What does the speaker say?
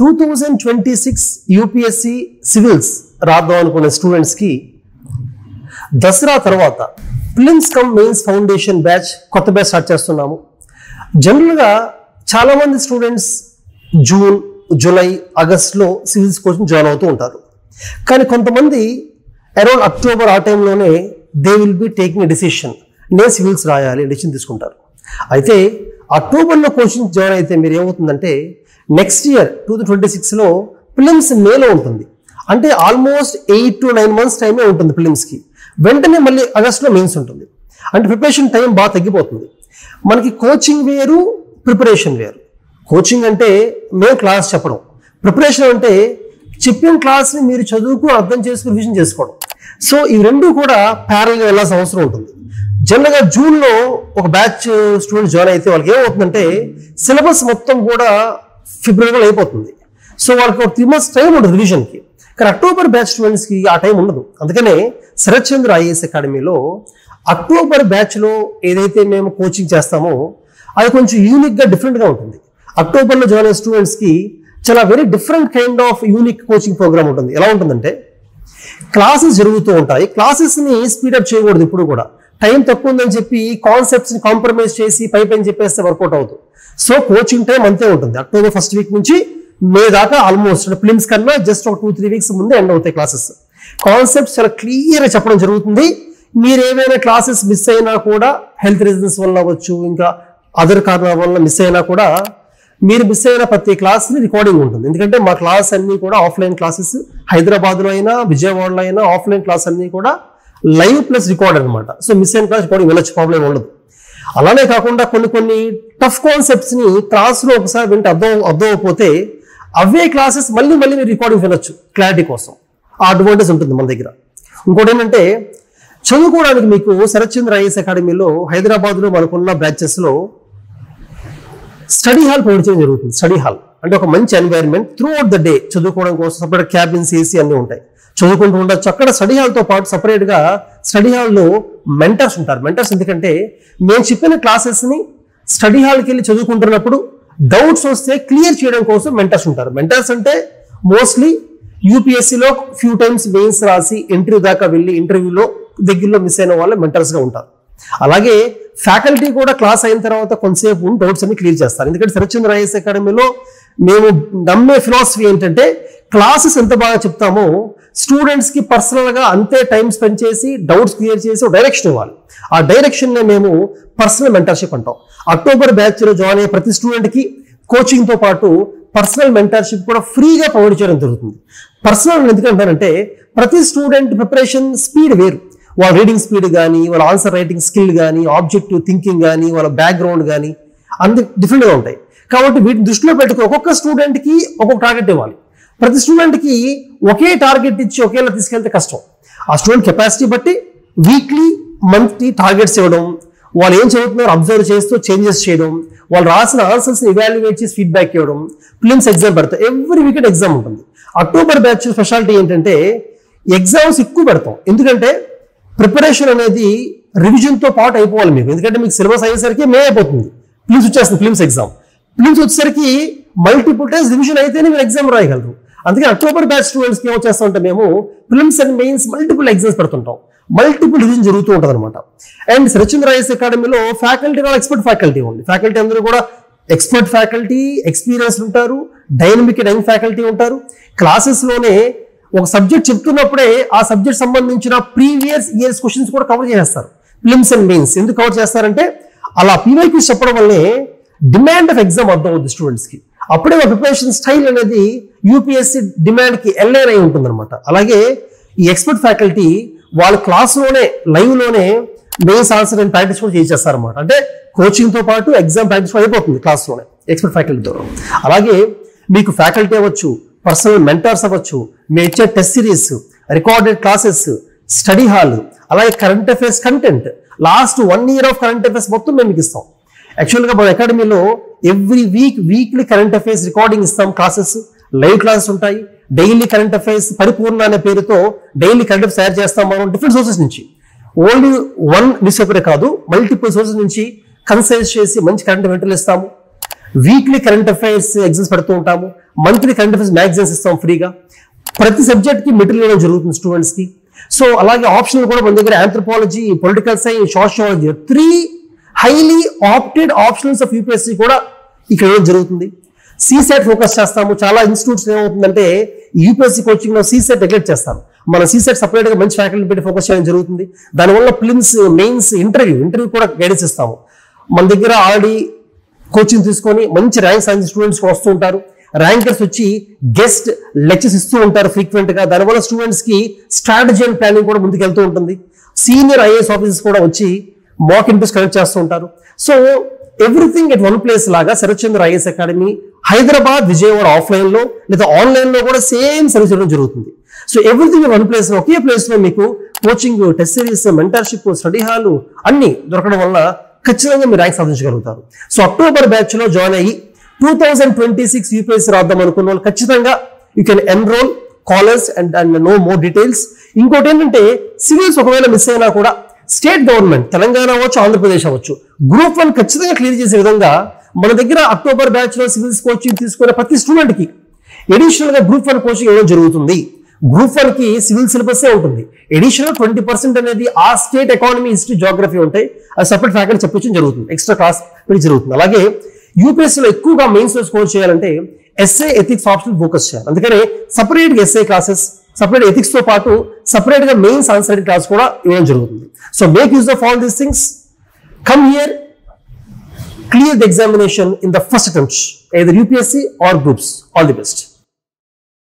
2026 UPSC civils రాద్దాం అనుకునే స్టూడెంట్స్కి దసరా తర్వాత prelims come mains foundation batch కొత్త బ్యాచ్ స్టార్ట్ చేస్తున్నాము. జనరల్గా చాలామంది స్టూడెంట్స్ జూన్, జూలై, ఆగస్ట్లో సివిల్స్ కోసం జాయిన్ అవుతూ ఉంటారు. కానీ కొంతమంది అరౌండ్ అక్టోబర్ ఆ టైంలోనే they will be taking a decision, నేను సివిల్స్ రాయాలి డిసిషన్ తీసుకుంటారు. అయితే అక్టోబర్లో కోచింగ్ జాయిన్ అయితే మీరు ఏమవుతుందంటే నెక్స్ట్ ఇయర్ 2026లో ప్రిలిమ్స్ మేలో ఉంటుంది. అంటే ఆల్మోస్ట్ 8 to 9 months టైమే ఉంటుంది ప్రిలిమ్స్కి. వెంటనే మళ్ళీ ఆగస్ట్లో మెయిన్స్ ఉంటుంది. అంటే ప్రిపరేషన్ టైం బాగా తగ్గిపోతుంది. మనకి కోచింగ్ వేరు, ప్రిపరేషన్ వేరు. కోచింగ్ అంటే మేము క్లాస్ చెప్పడం, ప్రిపరేషన్ అంటే చెప్పిన క్లాస్ని మీరు చదువుకుని అర్థం చేసుకుని రివిజన్ చేసుకోవడం. సో ఈ రెండు కూడా ప్యారల్గా వెళ్ళాల్సిన అవసరం ఉంటుంది. జనరల్గా జూన్లో ఒక బ్యాచ్ స్టూడెంట్స్ జాయిన్ అయితే వాళ్ళకి ఏమవుతుందంటే సిలబస్ మొత్తం కూడా ఫిబ్రవరిలో అయిపోతుంది. సో వాళ్ళకి ఒక 3 months టైం ఉంటుంది రివిజన్కి. కానీ అక్టోబర్ బ్యాచ్ స్టూడెంట్స్కి ఆ టైం ఉండదు. అందుకనే శరత్ చంద్ర ఐఏఎస్ అకాడమీలో అక్టోబర్ బ్యాచ్లో ఏదైతే మేము కోచింగ్ చేస్తామో అది కొంచెం యూనిక్గా డిఫరెంట్గా ఉంటుంది. అక్టోబర్లో జాయిన్ అయ్యే స్టూడెంట్స్కి చాలా very different kind of unique coaching program ఉంటుంది. ఎలా ఉంటుందంటే క్లాసెస్ జరుగుతూ ఉంటాయి. క్లాసెస్ని స్పీడప్ చేయకూడదు. ఇప్పుడు కూడా టైం తక్కువ ఉందని చెప్పి కాన్సెప్ట్స్ని కాంప్రమైజ్ చేసి పైపైన చెప్పేస్తే వర్కౌట్ అవుతుంది. సో కోచింగ్ టైం అంతే ఉంటుంది. అక్టోబర్ 1st week నుంచి మే దాకా ఆల్మోస్ట్ ప్రిలిమ్స్ కన్నా జస్ట్ ఒక 2-3 weeks ముందే ఎండ్ అవుతాయి క్లాసెస్. కాన్సెప్ట్స్ చాలా క్లియర్గా చెప్పడం జరుగుతుంది. మీరు ఏమైనా క్లాసెస్ మిస్ అయినా కూడా హెల్త్ రీజన్స్ వల్ల అవ్వచ్చు, ఇంకా అదర్ కారణాల వల్ల మిస్ అయినా కూడా మీరు మిస్ అయిన ప్రతి క్లాస్ని రికార్డింగ్ ఉంటుంది. ఎందుకంటే మా క్లాస్ అన్నీ కూడా ఆఫ్లైన్ క్లాసెస్, హైదరాబాద్లో అయినా విజయవాడలో అయినా ఆఫ్లైన్ క్లాస్ అన్నీ కూడా లైవ్ ప్లస్ రికార్డ్ అనమాట. సో మిస్ అయిన క్లాస్ రికార్డింగ్ వెళ్ళొచ్చు, ప్రాబ్లం ఉండదు. అలానే కాకుండా కొన్ని టఫ్ కాన్సెప్ట్స్ని క్లాస్లో ఒకసారి వింటే అర్థం అయిపోతే అవే క్లాసెస్ మళ్ళీ మీరు రికార్డింగ్ వినొచ్చు క్లారిటీ కోసం. ఆ అడ్వాంటేజ్ ఉంటుంది మన దగ్గర. ఇంకోటి ఏంటంటే చదువుకోవడానికి మీకు శరత్ చంద్ర ఐఏఎస్ అకాడమీలో హైదరాబాద్లో మనకున్న బ్యాచెస్లో స్టడీ హాల్ ప్రొవైడ్ చేయడం జరుగుతుంది. స్టడీ హాల్ అంటే ఒక మంచి environment through out the day చదువుకోవడం కోసం. సపరేట్ క్యాబిన్స్, ఏసీ అన్నీ ఉంటాయి, చదువుకుంటూ ఉండొచ్చు. అక్కడ స్టడీ హాల్తో పాటు సపరేట్గా స్టడీ హాల్లో మెంటర్స్ ఉంటారు. మెంటర్స్ ఎందుకంటే మేము చెప్పిన క్లాసెస్ని స్టడీ హాల్కి వెళ్ళి చదువుకుంటున్నప్పుడు డౌట్స్ వస్తే క్లియర్ చేయడం కోసం మెంటర్స్ ఉంటారు. మెంటర్స్ అంటే మోస్ట్లీ యూపీఎస్సీలో ఫ్యూ టైమ్స్ మెయిన్స్ రాసి ఇంటర్వ్యూ దాకా వెళ్ళి ఇంటర్వ్యూలో దగ్గరలో మిస్ అయిన వాళ్ళు మెంటర్స్గా ఉంటారు. అలాగే ఫ్యాకల్టీ కూడా క్లాస్ అయిన తర్వాత కొంతసేపు డౌట్స్ అన్ని క్లియర్ చేస్తారు. ఎందుకంటే శరత్ చంద్ర ఐఏఎస్ అకాడమీలో మేము నమ్మే ఫిలాసఫీ ఏంటంటే క్లాసెస్ ఎంత బాగా చెప్తామో స్టూడెంట్స్కి పర్సనల్గా అంతే టైం స్పెండ్ చేసి డౌట్స్ క్లియర్ చేసి డైరెక్షన్ ఇవ్వాలి. ఆ డైరెక్షన్నే మేము పర్సనల్ మెంటర్షిప్ అంటాం. అక్టోబర్ బ్యాచ్లో జాయిన్ అయ్యే ప్రతి స్టూడెంట్కి కోచింగ్తో పాటు పర్సనల్ మెంటర్షిప్ కూడా ఫ్రీగా ప్రొవైడ్ చేయడం జరుగుతుంది. పర్సనల్ ఎందుకంటారంటే ప్రతి స్టూడెంట్ ప్రిపరేషన్ స్పీడ్ వేరు. వాళ్ళ రీడింగ్ స్పీడ్ కానీ, వాళ్ళ ఆన్సర్ రైటింగ్ స్కిల్ కానీ, ఆబ్జెక్టివ్ థింకింగ్ కానీ, వాళ్ళ బ్యాక్గ్రౌండ్ కానీ అన్ని డిఫరెంట్గా ఉంటాయి. కాబట్టి వీటిని దృష్టిలో పెట్టుకుని ఒక్కొక్క స్టూడెంట్కి ఒక్కొక్క టార్గెట్ ఇవ్వాలి. ప్రతి స్టూడెంట్కి ఒకే టార్గెట్ ఇచ్చి ఒకేలా తీసుకెళ్తే కష్టం. ఆ స్టూడెంట్ కెపాసిటీ బట్టి వీక్లీ, మంత్లీ టార్గెట్స్ ఇవ్వడం, వాళ్ళు ఏం చదువుతున్నారో అబ్జర్వ్ చేస్తూ చేంజెస్ చేయడం, వాళ్ళు రాసిన ఆన్సర్స్ని ఇవాల్యుయేట్ చేసి ఫీడ్బ్యాక్ ఇవ్వడం. ప్రిలిమ్స్ ఎగ్జామ్ పెడతాం, ఎవ్రీ వీకెండ్ ఎగ్జామ్ ఉంటుంది. అక్టోబర్ బ్యాచ్ స్పెషాలిటీ ఏంటంటే ఎగ్జామ్స్ ఎక్కువ పెడతాం. ఎందుకంటే ప్రిపరేషన్ అనేది రివిజన్తో పాటు అయిపోవాలి మీకు. ఎందుకంటే మీకు సిలబస్ అయ్యేసరికి మే అయిపోతుంది, ప్రిలిమ్స్ వచ్చేస్తుంది. ప్రిలిమ్స్ ఎగ్జామ్ ప్రిలిమ్స్ వచ్చేసరికి మల్టిపుల్ టైమ్స్ రివిజన్ అయితేనే మీరు ఎగ్జామ్ రాయగలరు. అందుకే అక్టోబర్ బ్యాచ్ స్టూడెంట్స్కి ఏమో చేస్తుంటే మేము prelims and mains multiple exams పెడుతుంటాం. మల్టిపుల్ రివిజన్ జరుగుతూ ఉంటుంది అనమాట. అండ్ శరత్ చంద్ర ఐఏఎస్ అకాడమీలో ఫ్యాకల్టీ కూడా ఎక్స్పర్ట్ ఫ్యాకల్టీ ఉంది. ఫ్యాకల్టీ అందరూ కూడా ఎక్స్పర్ట్ ఫ్యాకల్టీ, ఎక్స్పీరియన్స్ ఉంటారు, డైనమిక్ అండ్ యంగ్ ఫ్యాకల్టీ ఉంటారు. క్లాసెస్లోనే ఒక సబ్జెక్ట్ చెప్తున్నప్పుడే ఆ సబ్జెక్ట్ సంబంధించిన ప్రీవియస్ ఇయర్స్ క్వశ్చన్స్ కూడా కవర్ చేస్తారు. ప్రిలిమ్స్ అండ్ మెయిన్స్ ఎందుకు కవర్ చేస్తారంటే అలా పీవైక్యూస్ చెప్పడం వల్లే డిమాండ్ ఆఫ్ ఎగ్జామ్ అర్థం అవుతుంది స్టూడెంట్స్కి. అప్పుడే ప్రిపరేషన్ స్టైల్ అనేది యూపీఎస్సీ డిమాండ్కి ఎల్ఐన్ అయి ఉంటుంది అనమాట. అలాగే ఈ ఎక్స్పర్ట్ ఫ్యాకల్టీ వాళ్ళ క్లాస్లోనే లైవ్లోనే మెయిన్స్ ఆన్సర్ అండ్ ప్రాక్టీస్ కూడా చేసేస్తారనమాట. అంటే కోచింగ్తో పాటు ఎగ్జామ్ ప్రాక్టీస్ అయిపోతుంది క్లాస్లోనే ఎక్స్పర్ట్ ఫ్యాకల్టీతో. అలాగే మీకు ఫ్యాకల్టీ అవ్వచ్చు, పర్సనల్ మెంటర్స్ అవ్వచ్చు, మేము ఇచ్చే test series, recorded classes, study hall, అలాగే current affairs content, last 1 year of current affairs మొత్తం మేము మీకు ఇస్తాం. యాక్చువల్గా మన అకాడమీలో every weekly current affairs recording ఇస్తాం. క్లాసెస్, లైవ్ క్లాసెస్ ఉంటాయి. డైలీ కరెంట్ అఫైర్స్ పరిపూర్ణ అనే పేరుతో డైలీ కరెంట్ అఫైర్స్ తయారు చేస్తాం మనం డిఫరెంట్ సోర్సెస్ నుంచి. ఓన్లీ వన్ న్యూస్ పేపరే కాదు, మల్టిపుల్ సోర్సెస్ నుంచి కన్సైజ్ చేసి మంచి కరెంట్ అఫైర్స్ ఇస్తాము. వీక్లీ కరెంట్ అఫైర్స్ ఎగ్జామ్స్ పెడుతూ ఉంటాము, మంత్లీ కరెంట్ అఫైర్స్ మ్యాగజైన్స్ ఇస్తాం ఫ్రీగా, ప్రతి సబ్జెక్ట్కి మెటీరియల్ ఇవ్వడం జరుగుతుంది స్టూడెంట్స్కి. సో అలాగే ఆప్షనల్ కూడా మన దగ్గర anthropology, political science, sociology 3 highly opted optionals of UPSC కూడా ఇక్కడ ఇవ్వడం జరుగుతుంది. సీసెట్ ఫోకస్ చేస్తాము. చాలా ఇన్స్టిట్యూట్స్ ఏమవుతుందంటే యూపీఎస్సీ కోచింగ్ లో సీసెట్ నెగ్లెక్ట్ చేస్తాం. మన సీసెట్ సపరేట్ గా మంచి ఫ్యాకల్టీ పెట్టి ఫోకస్ చేయడం జరుగుతుంది. దానివల్ల ప్రిలిమ్స్, మెయిన్స్, ఇంటర్వ్యూ కూడా గైడెన్స్ ఇస్తాము. మన దగ్గర ఆల్రెడీ కోచింగ్ తీసుకొని మంచి ర్యాంక్ సాధించిన స్టూడెంట్స్ వస్తూ ఉంటారు. ర్యాంకర్స్ వచ్చి గెస్ట్ లెక్చర్స్ ఇస్తూ ఉంటారు ఫ్రీక్వెంట్ గా. దానివల్ల స్టూడెంట్స్ కి స్ట్రాటజీ అండ్ ప్లానింగ్ కూడా ముందుకు వెళ్తూ ఉంటుంది. సీనియర్ ఐఏఎస్ ఆఫీసర్స్ కూడా వచ్చి మాక్ ఇంటర్వ్యూస్ కండక్ట్ చేస్తూ ఉంటారు. So everything at one place లాగా Sarathchandra IAS academy Hyderabad, Vijayawada offline లో లేదా ఆన్లైన్ లో కూడా సేమ్ సర్వీస్ ఇవ్వడం జరుగుతుంది. సో ఎవ్రీథింగ్ వన్ ప్లేస్ లో, ఒకే ప్లేస్ లో మీకు coaching, test series, mentorship, study hall అన్ని దొరకడం వల్ల ఖచ్చితంగా మీరు ర్యాంక్ సాధించగలుగుతారు. సో అక్టోబర్ బ్యాచ్ లో జాయిన్ అయ్యి 2026 యూపీఎస్సీ రాద్దాం అనుకున్న వాళ్ళు ఖచ్చితంగా you can enroll, callers and no more details. ఇంకోటి ఏంటంటే సివిల్స్ ఒకవేళ మిస్ అయినా కూడా స్టేట్ గవర్నమెంట్, తెలంగాణ అవ్వచ్చు, ఆంధ్రప్రదేశ్ అవ్వచ్చు, గ్రూప్ 1 ఖచ్చితంగా క్లియర్ చేసే విధంగా మన దగ్గర అక్టోబర్ బ్యాచ్ లో సివిల్స్ కోచింగ్ తీసుకునే ప్రతి స్టూడెంట్ కి ఎడిషనల్ గా గ్రూప్ 1 కోచింగ్ ఇవ్వడం జరుగుతుంది. గ్రూప్ 1 కి సివిల్ సిలబస్ ఉంటుంది. ఎడిషనల్ 20% అనేది ఆ స్టేట్ ఎకానమీ, హిస్టరీ, జియోగ్రఫీ ఉంటాయి. అది సపరేట్ ఫ్యాకల్టీ చెప్పించడం జరుగుతుంది, ఎక్స్ట్రా క్లాస్ పెట్టి జరుగుతుంది. అలాగే యూపీఎస్సీలో ఎక్కువగా మెయిన్స్ లో స్కోర్ చేయాలంటే ఎస్ఏ, ఎథిక్స్ ఆప్షన్ ఫోకస్ చేయాలి. అందుకనే సపరేట్ గా ఎస్ఏ క్లాసెస్, సపరేట్ ఎథిక్స్ తో పాటు సపరేట్ గా మెయిన్స్ ఆన్సర్ క్లాస్ కూడా ఇవ్వడం జరుగుతుంది. So make use of all these things. Come here, clear the examination in the first attempt, either UPSC or groups. All the best.